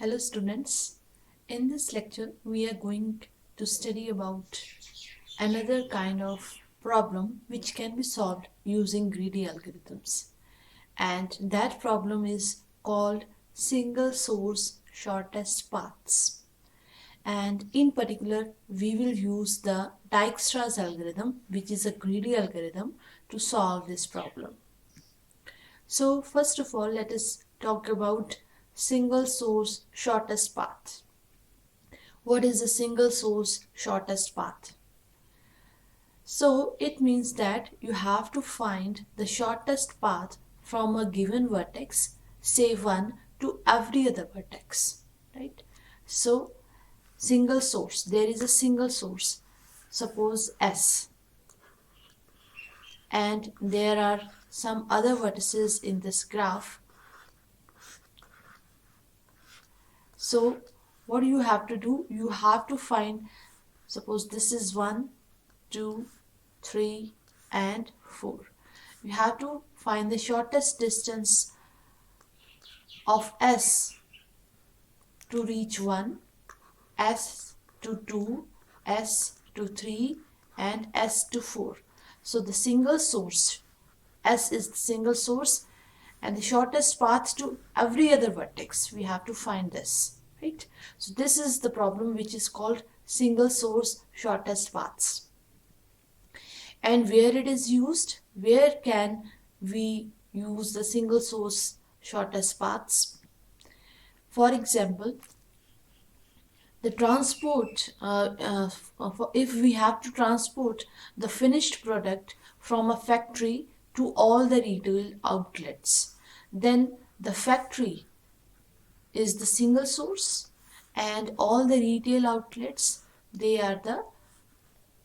Hello students, in this lecture we are going to study about another kind of problem which can be solved using greedy algorithms, and that problem is called single source shortest paths. And in particular we will use the Dijkstras algorithm, which is a greedy algorithm, to solve this problem. So first of all, let us talk about single source shortest path. What is a single source shortest path? So it means that you have to find the shortest path from a given vertex, say 1, to every other vertex, right? So single source, there is a single source, suppose S, and there are some other vertices in this graph. So what you have to do, you have to find, suppose this is 1, 2, 3 and 4. You have to find the shortest distance of S to reach 1, S to 2, S to 3 and S to 4. So the single source, S is the single source, and the shortest path to every other vertex, we have to find this, right? So this is the problem which is called single source shortest paths. And where it is used, where can we use the single source shortest paths? For example, the transport, if we have to transport the finished product from a factory to all the retail outlets, then the factory is the single source and all the retail outlets, they are the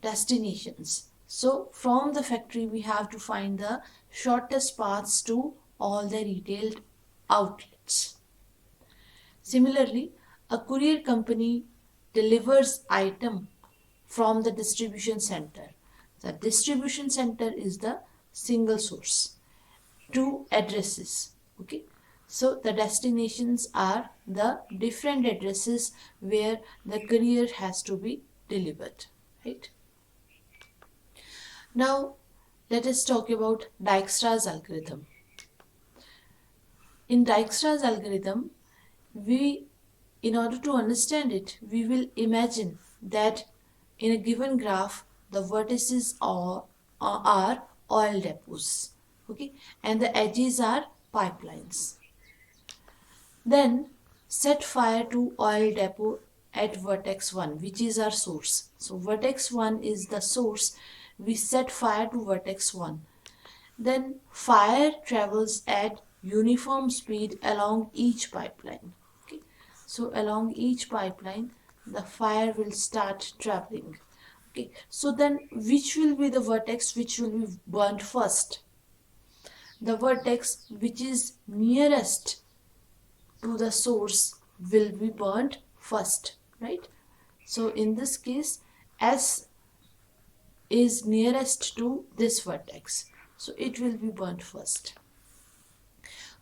destinations. So from the factory we have to find the shortest paths to all the retail outlets. Similarly, a courier company delivers item from the distribution center. The distribution center is the single source to addresses. Okay, so the destinations are the different addresses where the courier has to be delivered, right? Now let us talk about Dijkstra's algorithm. In Dijkstra's algorithm, in order to understand it, we will imagine that in a given graph, the vertices are oil depots, okay, and the edges are pipelines. Then set fire to oil depot at vertex 1, which is our source. So vertex 1 is the source. We set fire to vertex 1. Then fire travels at uniform speed along each pipeline. Okay. So along each pipeline, the fire will start traveling. Okay. So then which will be the vertex which will be burnt first? The vertex which is nearest to the source will be burnt first, right? So in this case, S is nearest to this vertex, so it will be burnt first.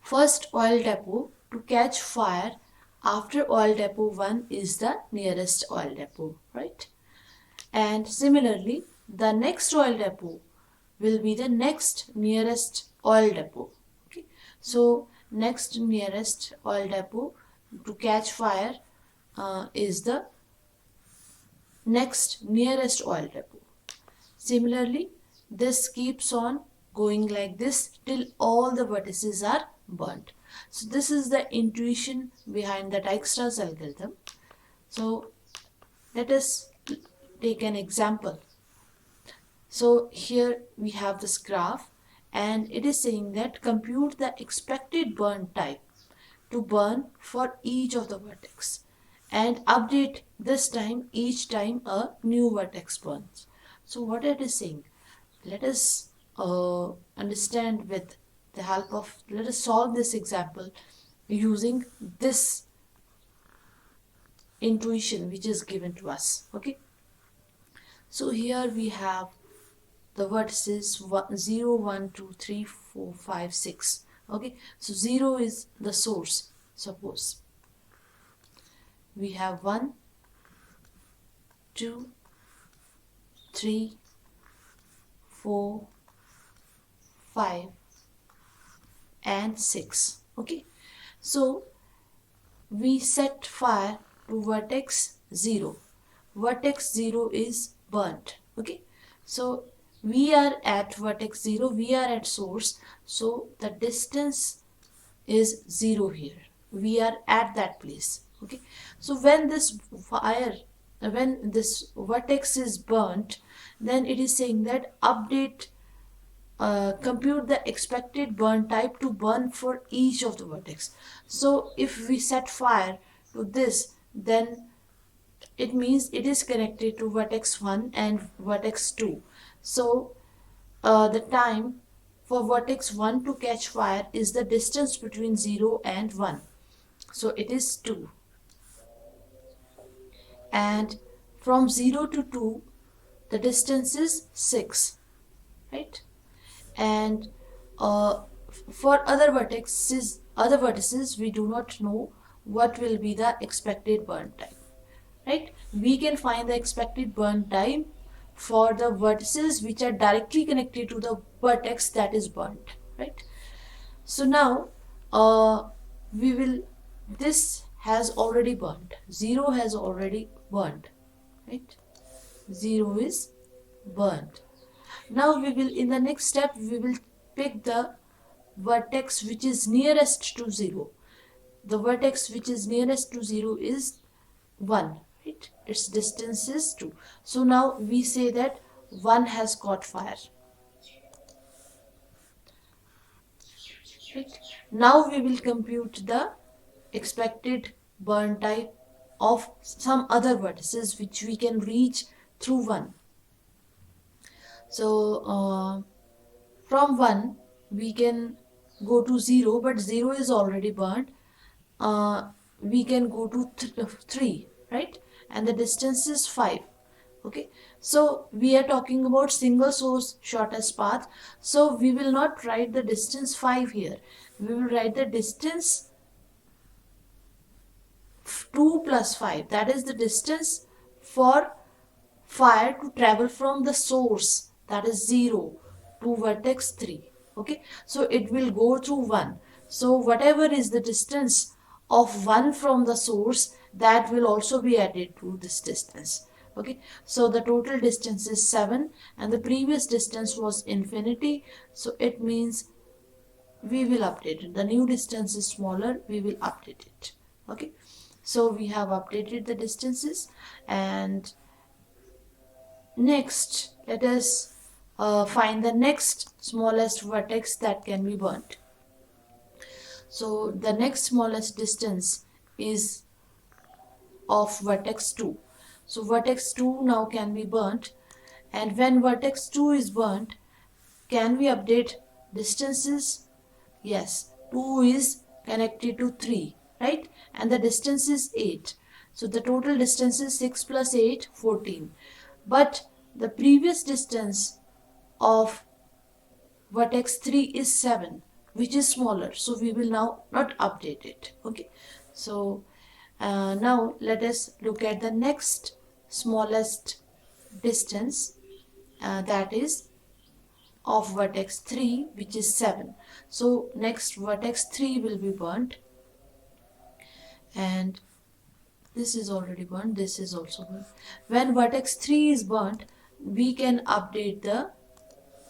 First oil depot to catch fire after oil depot 1 is the nearest oil depot, right? And similarly, the next oil depot will be the next nearest oil depot. Okay, so next nearest oil depot to catch fire is the next nearest oil depot. Similarly, this keeps on going like this till all the vertices are burnt. So this is the intuition behind the Dijkstra's algorithm. So let us take an example. So here we have this graph, and it is saying that compute the expected burn time to burn for each of the vertex and update this time each time a new vertex burns. So what it is saying, let us understand with the help of, let us solve this example using this intuition which is given to us. Okay, so here we have the vertices 0, 1, 2, 3, 4, 5, 6. Okay, so 0 is the source, suppose. we have 1, 2, 3, 4, 5 and 6. Okay, so we set fire to vertex 0. Vertex 0 is burnt. Okay, so we are at vertex 0, we are at source, so the distance is 0 here. We are at that place. Okay, so when this fire, when this vertex is burnt, then it is saying that update, compute the expected burn type to burn for each of the vertex. So if we set fire to this, then it means it is connected to vertex 1 and vertex 2. So the time for vertex 1 to catch fire is the distance between 0 and 1. So it is 2. And from 0 to 2, the distance is 6. Right? And for other vertices, we do not know what will be the expected burn time. Right? We can find the expected burn time for the vertices which are directly connected to the vertex that is burnt. Right? So now we will, this has already burnt, 0 has already burnt, right? 0 is burnt. Now we will, in the next step, we will pick the vertex which is nearest to 0. The vertex which is nearest to 0 is 1, right? Its distance is 2. So now we say that 1 has caught fire. Right? Now we will compute the expected burn type of some other vertices which we can reach through 1. So from 1 we can go to 0, but 0 is already burned. We can go to 3, right? And the distance is 5. Okay, so we are talking about single source shortest path. So we will not write the distance 5 here. We will write the distance 2 plus 5. That is the distance for fire to travel from the source, that is 0, to vertex 3. Okay, so it will go through 1. So whatever is the distance of 1 from the source, that will also be added to this distance. Okay, so the total distance is 7 and the previous distance was infinity. So it means we will update it. The new distance is smaller, we will update it. Okay, so we have updated the distances, and next let us find the next smallest vertex that can be burnt. So the next smallest distance is of vertex 2. So vertex 2 now can be burnt, and when vertex 2 is burnt, can we update distances? Yes, 2 is connected to 3, right? And the distance is 8. So the total distance is 6 plus 8, 14. But the previous distance of vertex 3 is 7, which is smaller. So we will now not update it. Okay. So now let us look at the next smallest distance, that is of vertex 3, which is 7. So next vertex 3 will be burnt, and this is already burnt, this is also burnt. When vertex 3 is burnt, we can update the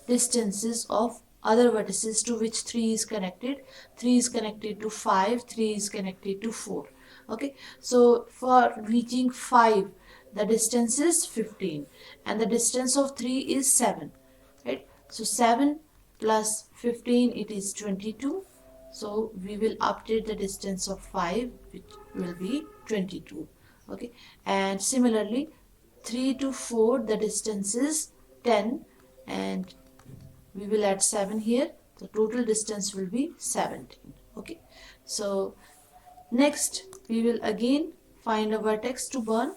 distances of other vertices to which 3 is connected. 3 is connected to 5, 3 is connected to 4. Okay, so for reaching 5, the distance is 15 and the distance of 3 is 7, right? So 7 plus 15, it is 22. So we will update the distance of 5, which will be 22. Okay, and similarly 3 to 4, the distance is 10, and we will add 7 here. The total distance will be 17. Okay, so next we will again find a vertex to burn,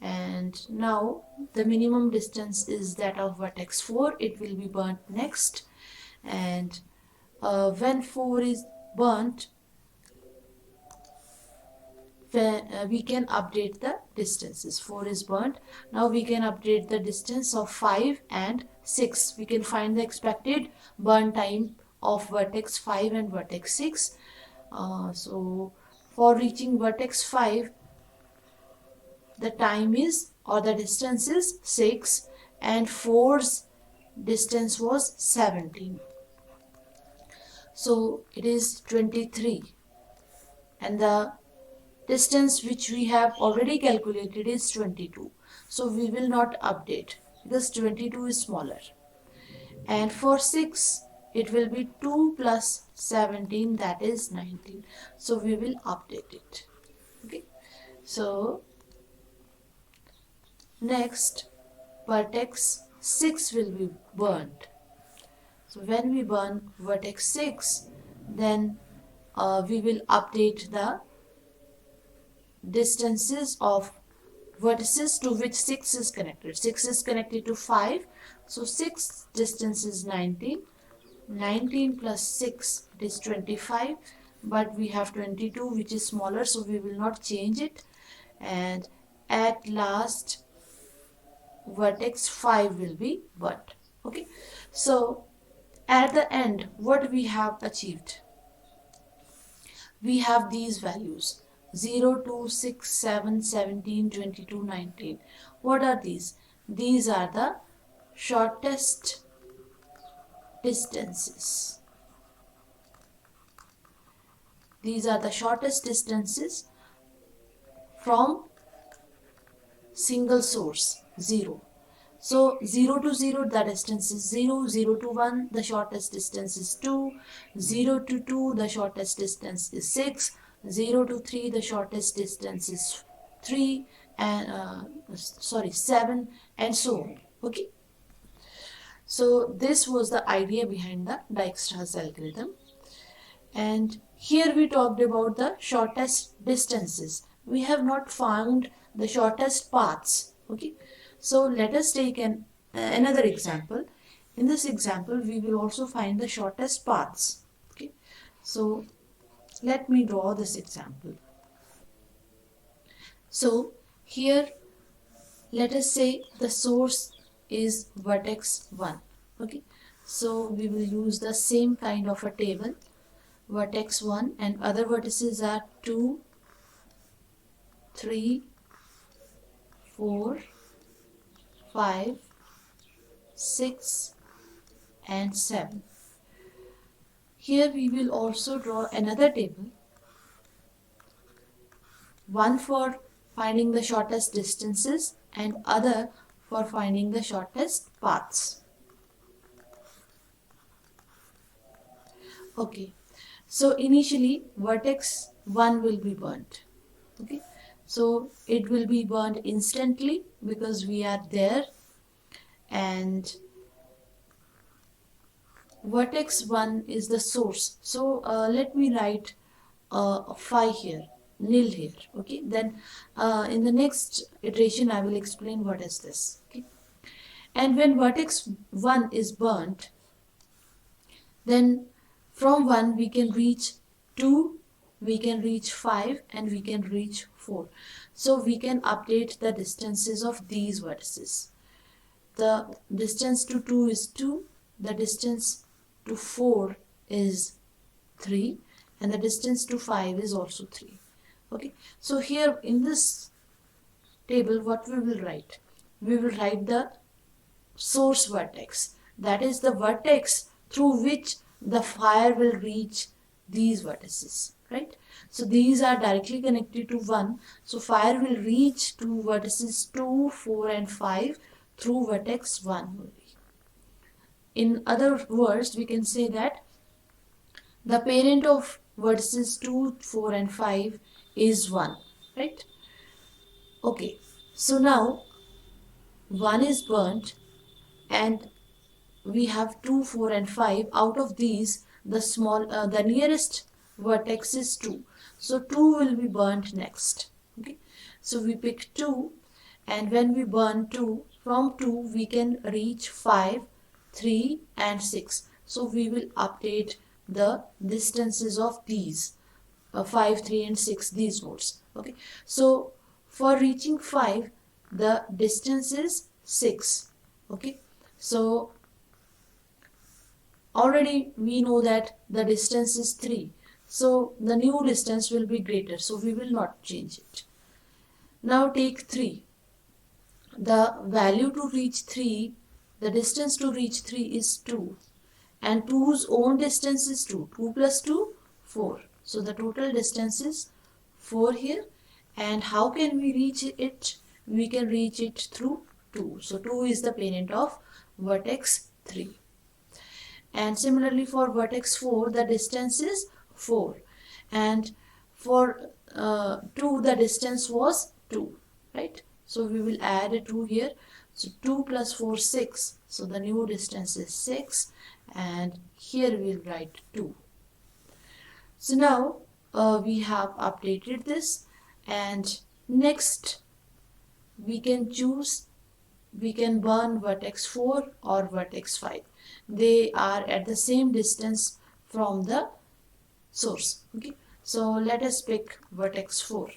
and now the minimum distance is that of vertex 4. It will be burnt next, and when 4 is burnt, we can update the distances. 4 is burnt. Now we can update the distance of 5 and 6. We can find the expected burn time of vertex 5 and vertex 6. So for reaching vertex 5, the time is, or the distance is 6, and 4's distance was 17. So it is 23, and the distance which we have already calculated is 22. So we will not update because 22 is smaller. And for 6, it will be 2 plus 17, that is 19. So we will update it. Okay. So next, vertex 6 will be burnt. So when we burn vertex 6, then we will update the distances of vertices to which 6 is connected. 6 is connected to 5. So 6 distance is 19. 19 plus 6, it is 25. But we have 22 which is smaller, so we will not change it. And at last, vertex 5 will be burnt. Okay. So at the end, what we have achieved? We have these values: 0, 2, 6, 7, 17, 22, 19. What are these? These are the shortest distances. These are the shortest distances from single source, 0. So 0 to 0, the distance is 0. 0 to 1, the shortest distance is 2. 0 to 2, the shortest distance is 6. 0 to 3, the shortest distance is 3 and 7, and so on. Okay. So this was the idea behind the Dijkstras algorithm. And here we talked about the shortest distances. We have not found the shortest paths. Okay. So let us take another example. In this example, we will also find the shortest paths. Okay. So let me draw this example. So here, let us say the source is vertex 1. Okay. So we will use the same kind of a table. Vertex 1 and other vertices are 2, 3, 4, 5, 6 and 7. Here we will also draw another table, one for finding the shortest distances and other for finding the shortest paths. Okay, so initially vertex 1 will be burnt. Okay, so it will be burned instantly because we are there, and vertex 1 is the source. So let me write phi here, nil here. Okay, then in the next iteration I will explain what is this. Okay, and when vertex 1 is burnt, then from 1 we can reach 2, we can reach 5 and we can reach 4. So we can update the distances of these vertices. The distance to 2 is 2, the distance to 4 is 3, and the distance to 5 is also 3. Okay, so here in this table what we will write? We will write the source vertex, that is the vertex through which the fire will reach these vertices, right? So these are directly connected to 1, so fire will reach to vertices 2, 4 and 5 through vertex 1 only. In other words, we can say that the parent of vertices 2, 4 and 5 is 1, right? Okay, so now 1 is burnt and we have 2, 4 and 5. Out of these, the nearest vertex is 2. So 2 will be burnt next. Okay, so we pick 2, and when we burn 2, from 2 we can reach 5, 3 and 6. So we will update the distances of these 5, 3 and 6, these nodes. Okay, so for reaching 5 the distance is 6. Okay, so already we know that the distance is 3, so the new distance will be greater, so we will not change it. Now take 3. The value to reach 3, the distance to reach 3 is 2, and 2's own distance is 2. 2 plus 2, 4. So the total distance is 4 here. And how can we reach it? We can reach it through 2. So 2 is the parent of vertex 3. And similarly for vertex 4, the distance is 4. And for 2, the distance was 2, right? So we will add a 2 here. So 2 plus 4, 6. So the new distance is 6. And here we'll write 2. So now we have updated this. And next we can choose, we can burn vertex 4 or vertex 5. They are at the same distance from the source. Okay, so let us pick vertex 4.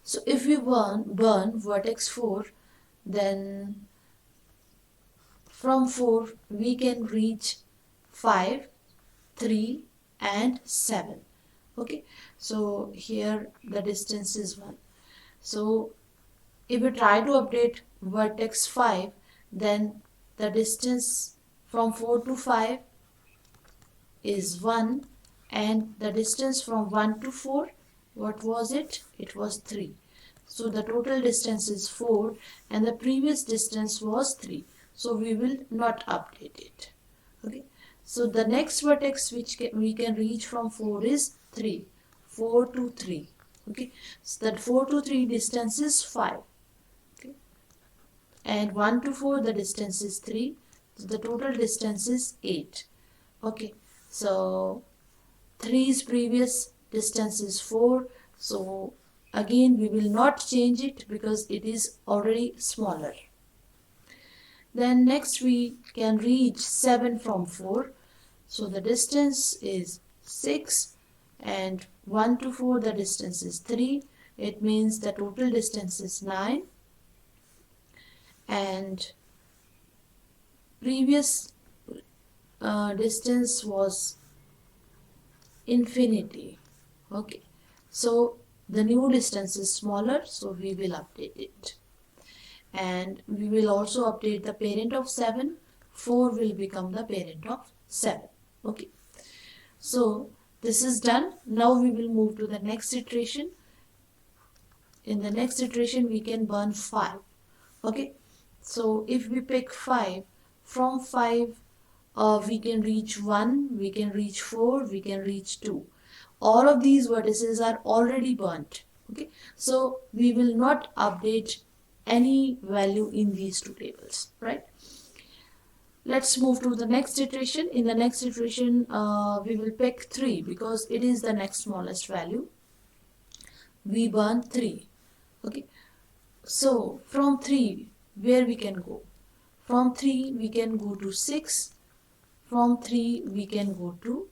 So if we burn vertex 4, then from 4 we can reach 5, 3 and 7. Okay, so here the distance is 1. So if we try to update vertex 5, then the distance from 4 to 5 is 1, and the distance from 1 to 4, what was it? It was 3. So the total distance is 4 and the previous distance was 3. So we will not update it. Okay. So the next vertex which we can reach from 4 is 3. 4 to 3. Okay. So that 4 to 3 distance is 5. Okay. And 1 to 4 the distance is 3. So the total distance is 8. Okay. So 3's previous distance is 4. So again we will not change it because it is already smaller. Then next we can reach 7 from 4. So the distance is 6, and 1 to 4 the distance is 3. It means the total distance is 9. And previous distance was infinity. Okay, so the new distance is smaller, so we will update it. And we will also update the parent of 7. 4 will become the parent of 7. Okay, so this is done. Now we will move to the next iteration. In the next iteration we can burn 5. Okay, so if we pick 5, from 5 we can reach 1, we can reach 4, we can reach 2. All of these vertices are already burnt. Okay, so we will not update any value in these two tables, right? Let's move to the next iteration. In the next iteration we will pick 3 because it is the next smallest value. We burn 3. Okay, so from 3 where we can go? From 3 we can go to 6. From 3 we can go to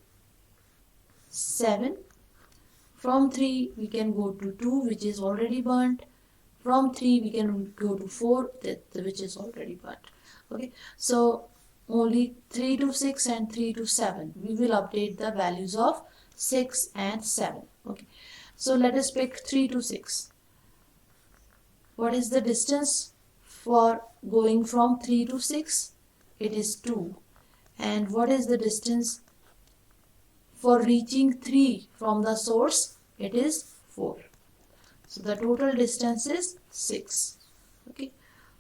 7. From 3 we can go to 2, which is already burnt. From 3 we can go to 4, which is already burnt. Okay, so only 3 to 6 and 3 to 7. We will update the values of 6 and 7. Okay, so let us pick 3 to 6. What is the distance for going from 3 to 6? It is 2. And what is the distance for reaching 3 from the source? It is 4. So the total distance is 6. Okay,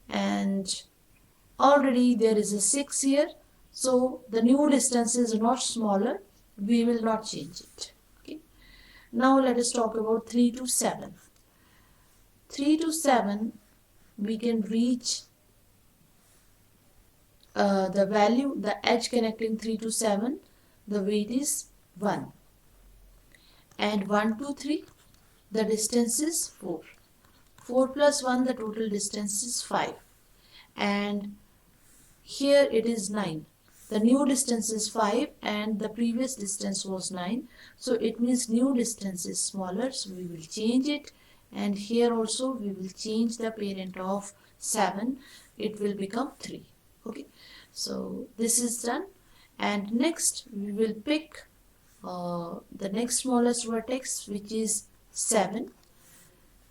and already there is a 6 here. So the new distance is not smaller. We will not change it. Okay, now let us talk about 3 to 7. 3 to 7 we can reach the value, the edge connecting 3 to 7, the weight is 1. And 1 to 3, the distance is 4. 4 plus 1, the total distance is 5. And here it is 9. The new distance is 5 and the previous distance was 9. So it means new distance is smaller. So we will change it. And here also we will change the parent of 7. It will become 3. Okay. So this is done. And next we will pick the next smallest vertex, which is 7.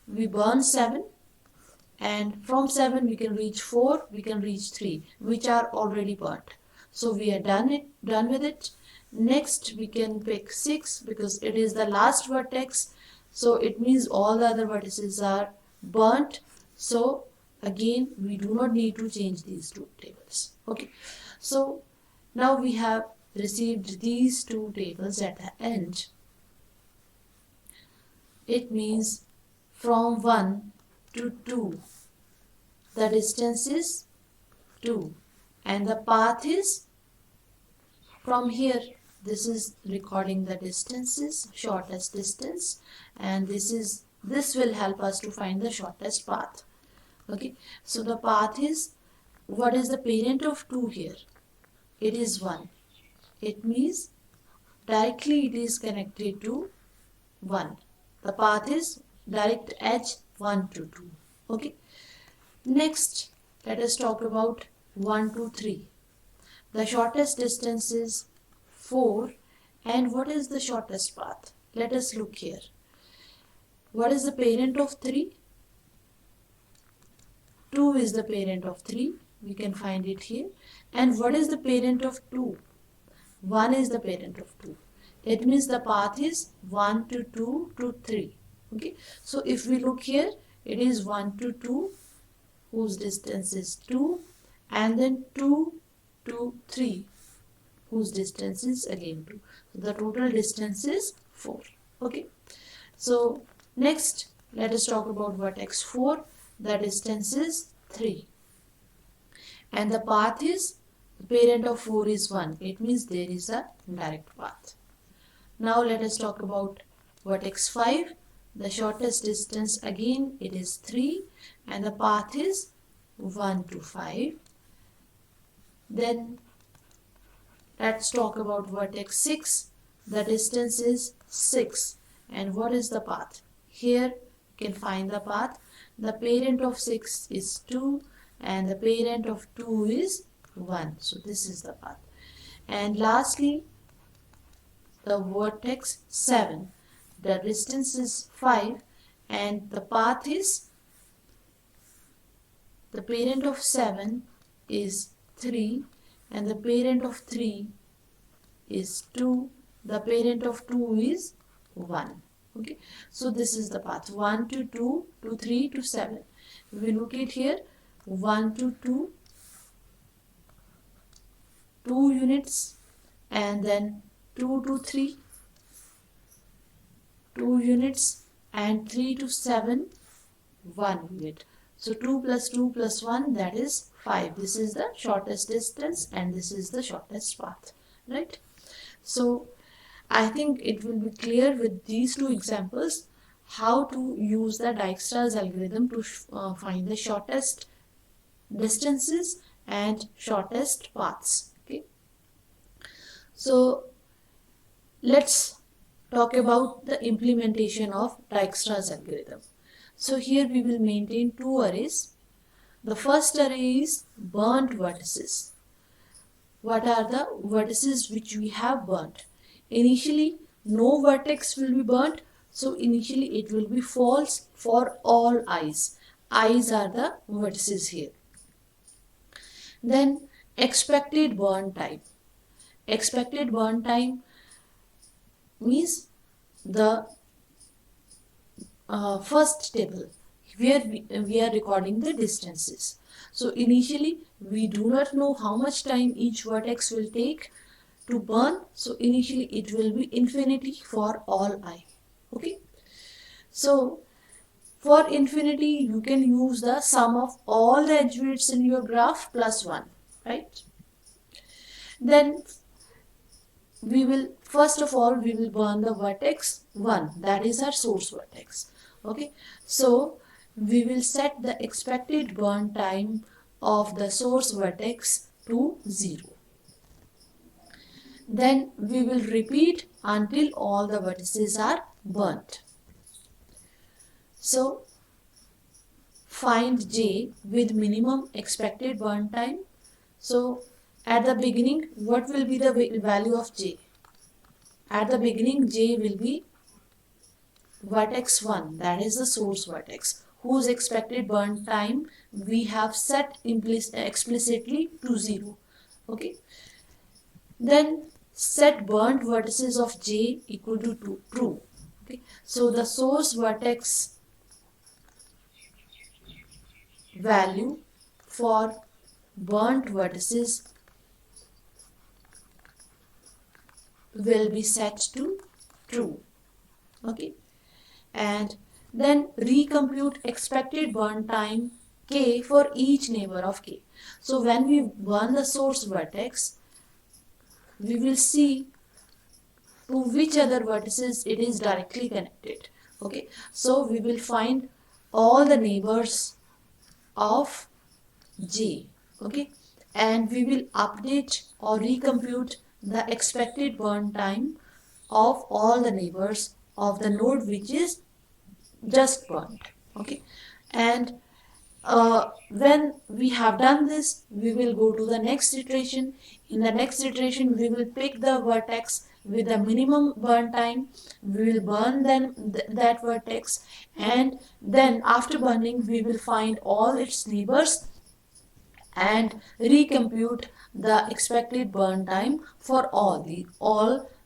We burn 7. And from 7 we can reach 4, we can reach 3, which are already burnt. So we are done with it. Next we can pick 6 because it is the last vertex. So it means all the other vertices are burnt. So again we do not need to change these two tables. Okay. So now we have received these two tables at the end. It means from 1 to 2 the distance is 2 and the path is from here. This is recording the distances, shortest distance, and this will help us to find the shortest path. Okay, so the path is, what is the parent of 2 here? It is 1. It means directly it is connected to 1. The path is direct edge 1 to 2. Okay. Next, let us talk about 1 to 3. The shortest distance is 4. And what is the shortest path? Let us look here. What is the parent of 3? 2 is the parent of 3. We can find it here. And what is the parent of 2? 1 is the parent of 2. It means the path is 1 to 2 to 3. Okay. So if we look here, it is 1 to 2. Whose distance is 2, and then 2 to 3, whose distance is again 2. So the total distance is 4. Okay. So next, let us talk about vertex 4. The distance is 3. And the path is, the parent of 4 is 1. It means there is a direct path. Now let us talk about vertex 5. The shortest distance again it is 3 and the path is 1 to 5. Then let's talk about vertex 6. The distance is 6 and what is the path? Here you can find the path. The parent of 6 is 2 and the parent of 2 is 1. So this is the path. And lastly, the vertex 7. The distance is 5 and the path is, the parent of 7 is 3 and the parent of 3 is 2. The parent of 2 is 1. Okay. So this is the path 1 to 2 to 3 to 7. We look at here 1 to 2, 2 units, and then 2 to 3, 2 units, and 3 to 7, 1 unit. So 2 plus 2 plus 1, that is 5. This is the shortest distance and this is the shortest path, right? So I think it will be clear with these two examples how to use the Dijkstras algorithm to find the shortest distances and shortest paths. Okay. So let's talk about the implementation of Dijkstras algorithm. So here we will maintain two arrays. The first array is burnt vertices. What are the vertices which we have burnt? Initially, no vertex will be burnt. So initially it will be false for all i's. I's are the vertices here. Then expected burn time. Expected burn time means the first table where we are recording the distances. So initially we do not know how much time each vertex will take to burn. So initially it will be infinity for all I. Okay. So for infinity you can use the sum of all the edge weights in your graph plus 1, right? Then we will, first of all, we will burn the vertex 1, that is our source vertex. Okay, so we will set the expected burn time of the source vertex to 0. Then we will repeat until all the vertices are burnt. So find j with minimum expected burn time. So at the beginning, what will be the value of j? At the beginning, j will be vertex 1, that is the source vertex, whose expected burn time we have set explicitly to 0. Okay. Then set burnt vertices of j equal to true. Okay. So the source vertex value for burnt vertices will be set to true. Okay. And then recompute expected burn time k for each neighbor of k. So when we burn the source vertex, we will see to which other vertices it is directly connected. Okay, so we will find all the neighbors of j. Okay, and we will update or recompute the expected burn time of all the neighbors of the node which is just burnt. Okay, and when we have done this, we will go to the next iteration. In the next iteration, we will pick the vertex with the minimum burn time. We will burn then that vertex, and then after burning, we will find all its neighbors and recompute the expected burn time for all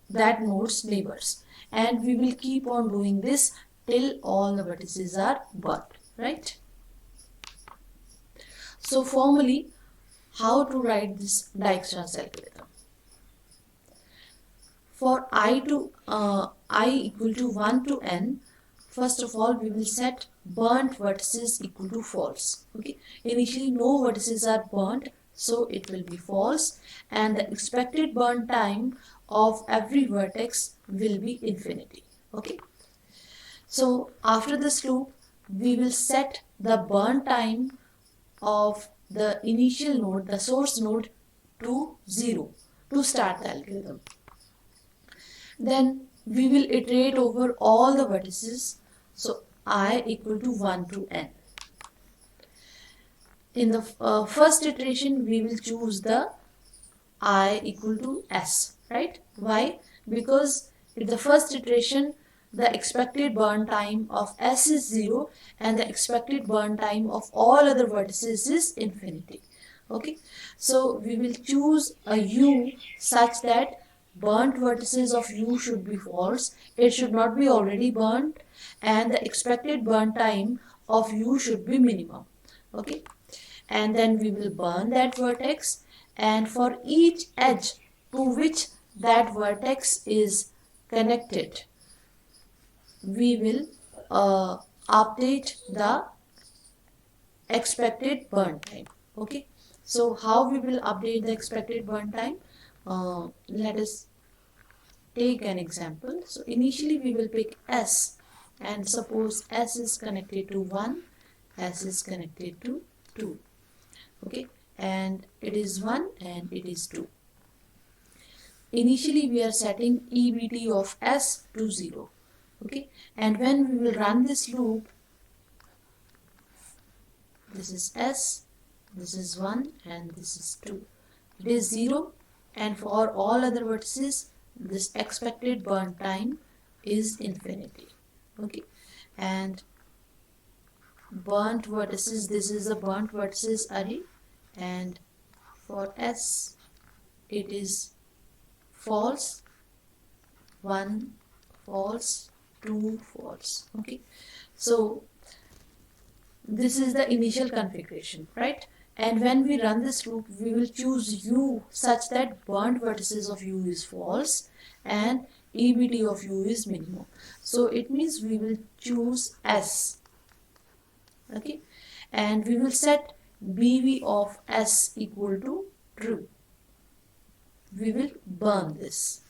that node's neighbors. And we will keep on doing this till all the vertices are burnt, right? So formally, how to write this Dijkstras algorithm? For I equal to 1 to n, first of all we will set burnt vertices equal to false. Okay, initially no vertices are burnt, so it will be false, and the expected burn time of every vertex will be infinity. Okay, so after this loop, we will set the burn time of the initial node, the source node, to 0 to start the algorithm. Then we will iterate over all the vertices. So I equal to 1 to n. In the first iteration, we will choose the I equal to s, right? Why? Because in the first iteration, the expected burn time of s is 0 and the expected burn time of all other vertices is infinity. Okay, so we will choose a u such that burnt vertices of u should be false. It should not be already burnt, and the expected burn time of u should be minimum. Okay, and then we will burn that vertex, and for each edge to which that vertex is connected, we will update the expected burn time. Okay, so how we will update the expected burn time? Let us take an example. So initially we will pick s, and suppose s is connected to 1, s is connected to 2. Okay, and it is 1 and it is 2. Initially we are setting EBT of s to 0. Okay, and when we will run this loop, this is s, this is 1 and this is 2. It is 0, and for all other vertices this expected burn time is infinity. Okay, and burnt vertices, this is the burnt vertices array, and for s it is false, 1 false, 2 false. Okay, so this is the initial configuration, right? And when we run this loop, we will choose u such that burnt vertices of u is false and EBT of u is minimum. So it means we will choose s. Okay, and we will set BV of s equal to true. We will burn this.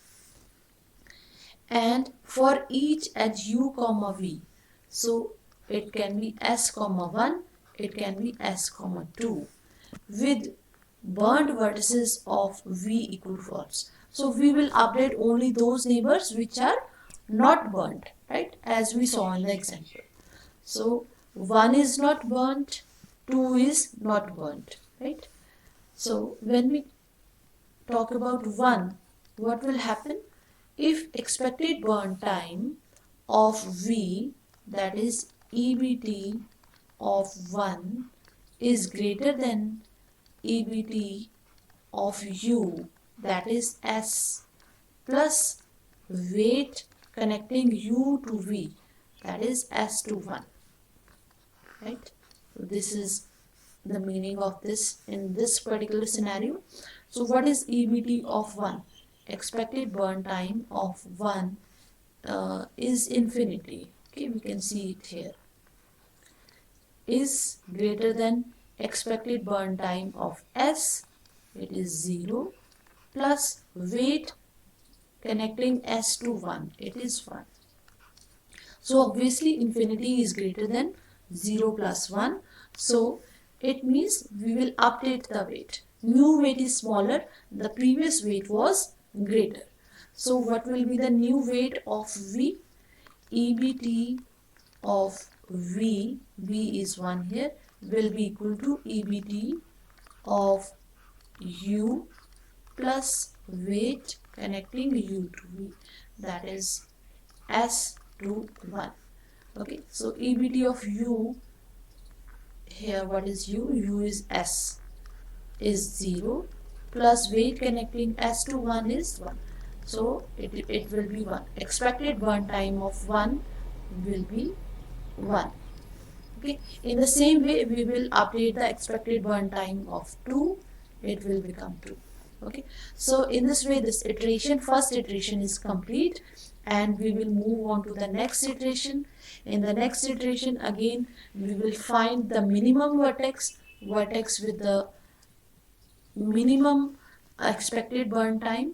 And for each edge u comma v, so it can be s comma 1, it can be s comma 2, with burnt vertices of v equal false. So we will update only those neighbors which are not burnt, right? As we saw in the example. So 1 is not burnt, 2 is not burnt, right? So when we talk about 1, what will happen? If expected burn time of V, that is EBT of 1, is greater than EBT of U, that is S, plus weight connecting U to V, that is S to 1, right? So this is the meaning of this in this particular scenario. So what is EBT of 1? Expected burn time of 1 is infinity. Okay, we can see it here. Is greater than expected burn time of S, it is 0, plus weight connecting S to 1, it is 1. So obviously infinity is greater than 0 plus 1. So it means we will update the weight. New weight is smaller, the previous weight was greater. So what will be the new weight of V? EBT of V is 1 here, will be equal to EBT of U plus weight connecting U to V, that is S to 1. Okay, so EBT of U, here what is U? U is S, is 0, plus weight connecting S to 1 is 1. So it will be 1. Expected burn time of 1 will be 1. Okay, in the same way we will update the expected burn time of 2, it will become 2. Okay, so in this way this iteration, first iteration is complete, and we will move on to the next iteration. In the next iteration again we will find the minimum vertex with the minimum expected burn time,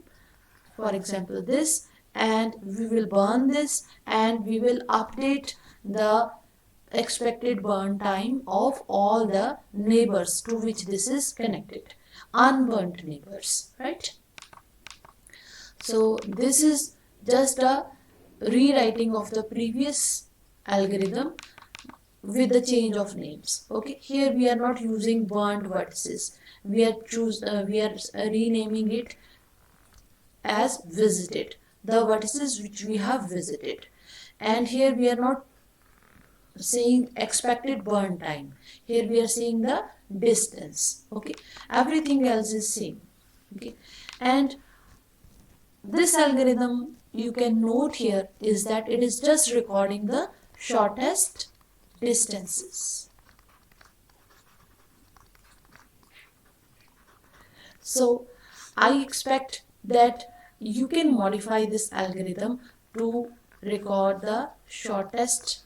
for example this, and we will burn this and we will update the expected burn time of all the neighbors to which this is connected, unburnt neighbors, right? So this is just a rewriting of the previous algorithm with the change of names. Okay, here we are not using burnt vertices, we are renaming it as visited, the vertices which we have visited. And here we are not saying expected burn time, here we are saying the distance. Okay, everything else is same. Okay, and this algorithm, you can note here, is that it is just recording the shortest distances. So I expect that you can modify this algorithm to record the shortest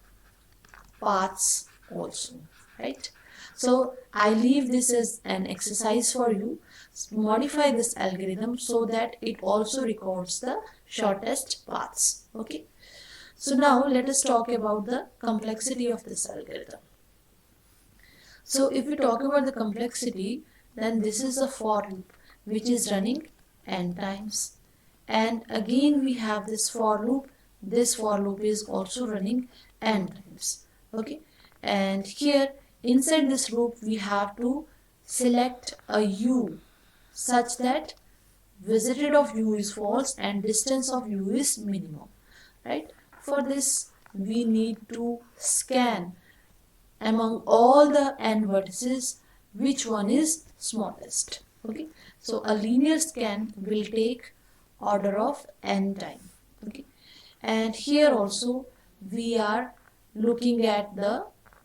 paths also, right? So I leave this as an exercise for you. Modify this algorithm so that it also records the shortest paths. Okay, so now let us talk about the complexity of this algorithm. So if we talk about the complexity, then this is a for loop which is running n times, and again we have this for loop. This for loop is also running n times. Okay, and here inside this loop we have to select a u such that visited of u is false and distance of u is minimum, right? For this we need to scan among all the n vertices which one is smallest. Okay, so a linear scan will take order of n time. Okay, and here also we are looking at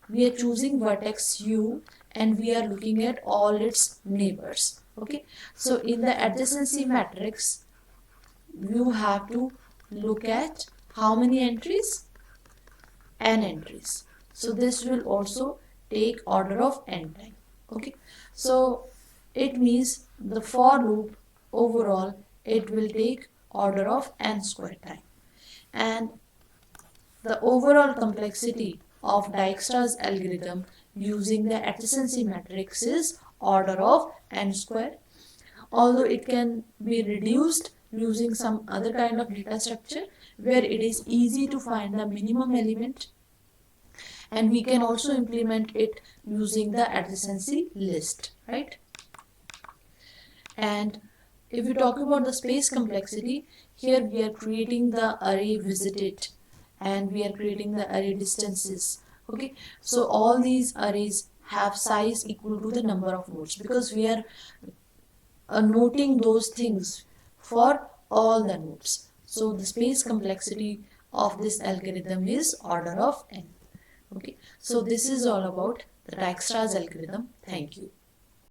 we are choosing vertex u and we are looking at all its neighbors. Okay, so in the adjacency matrix you have to look at how many entries? N entries. So this will also take order of n time. Okay, so it means the for loop overall it will take order of n square time, and the overall complexity of Dijkstra's algorithm using the adjacency matrix is order of n square, although it can be reduced using some other kind of data structure where it is easy to find the minimum element, and we can also implement it using the adjacency list, right? And if we talk about the space complexity, here we are creating the array visited and we are creating the array distances. Okay, so all these arrays have size equal to the number of nodes because we are noting those things for all the nodes. So the space complexity of this algorithm is order of n. Okay, so this is all about the Dijkstra's algorithm. Thank you.